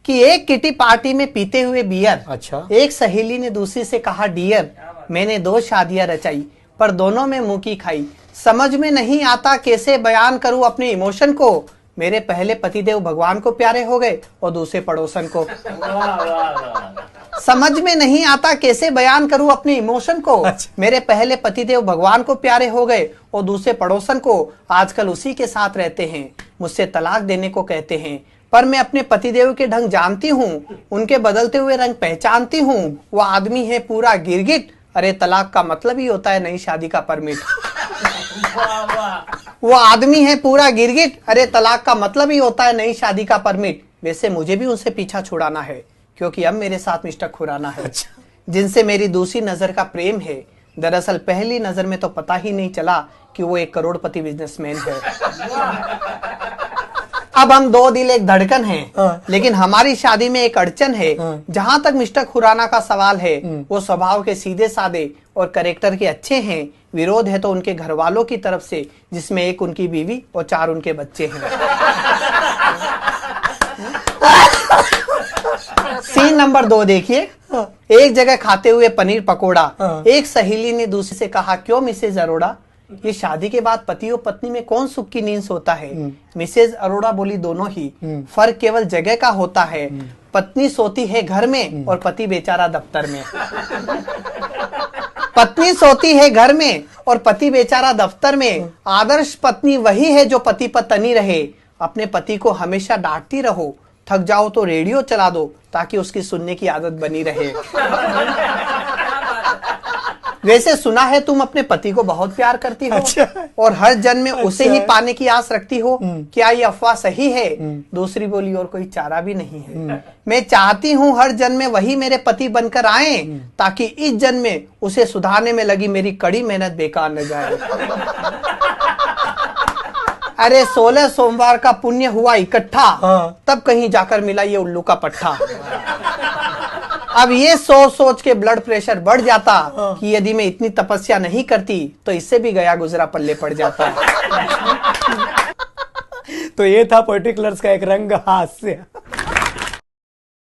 कि एक kitty party में पीते हुए बियर, अच्छा। एक सहेली ने दूसरी से कहा डियर, मैंने 2 शादियां रचाई पर दोनों में मुंह की खाई। समझ में नहीं आता कैसे बयान करूं अपने इमोशन को, मेरे पहले पतिदेव भगवान को प्यारे हो गए और दूसरे पड़ोसन को। समझ में नहीं आता कैसे बयान करूं अपने इमोशन को, मेरे पहले पतिदेव भगवान को प्यारे हो गए और दूसरे पड़ोसन को। आजकल उसी के साथ रहते हैं, मुझसे तलाक देने को कहते हैं, पर मैं अपने पतिदेव के ढंग जानती हूँ, उनके बदलते हुए रंग पहचानती हूँ। वो आदमी है पूरा गिरगिट, अरे तलाक का मतलब ही होता है नई शादी का परमिट। वो आदमी है पूरा गिरगिट, अरे तलाक का मतलब ही होता है नई शादी का परमिट। वैसे मुझे भी उनसे पीछा छुड़ाना है, क्योंकि अब मेरे साथ मिस्टर खुराना है, जिनसे मेरी दूसरी नजर का प्रेम है। दरअसल पहली नजर में तो पता ही नहीं चला कि वो एक करोड़पति बिजनेसमैन है। अब हम 2 दिल एक धड़कन हैं, लेकिन हमारी शादी में एक अड़चन है। जहां तक मिस्टर खुराना का सवाल है, वो स्वभाव के सीधे साधे और कैरेक्टर के अच्छे हैं। विरोध है तो उनके घर वालों की तरफ से, जिसमें 1 उनकी बीवी और 4 उनके बच्चे हैं। सीन नंबर 2 देखिए। एक जगह खाते हुए पनीर पकोड़ा, एक सहेली ने दूसरी से कहा, क्यों मिसेज अरोड़ा, ये शादी के बाद पति और पत्नी में कौन सुख की नींद सोता है। मिसेज अरोड़ा बोली, दोनों ही, फर्क केवल जगह का होता है। पत्नी सोती है घर में और पति बेचारा दफ्तर में। पत्नी सोती है घर में और पति बेचारा दफ्तर में। आदर्श पत्नी वही है जो पति पर तनी रहे। अपने पति को हमेशा डांटती रहो, थक जाओ तो रेडियो चला दो ताकि उसकी सुनने की आदत बनी रहे। वैसे सुना है तुम अपने पति को बहुत प्यार करती हो, अच्छा। और हर जन्म में उसे ही पाने की आस रखती हो, क्या ये अफवाह सही है। दूसरी बोली, और कोई चारा भी नहीं है। मैं चाहती हूँ हर जन्म में वही मेरे पति बनकर आए, ताकि इस जन्म में उसे सुधारने में लगी मेरी कड़ी मेहनत बेकार न जाए। अरे 16 सोमवार का पुण्य हुआ इकट्ठा, तब कहीं जाकर मिला ये उल्लू का पट्टा। अब ये सोच के ब्लड प्रेशर बढ़ जाता कि यदि मैं इतनी तपस्या नहीं करती तो इससे भी गया गुजरा पल्ले पड़ जाता। तो ये था पर्टिकुलर्स का एक रंग हास्य।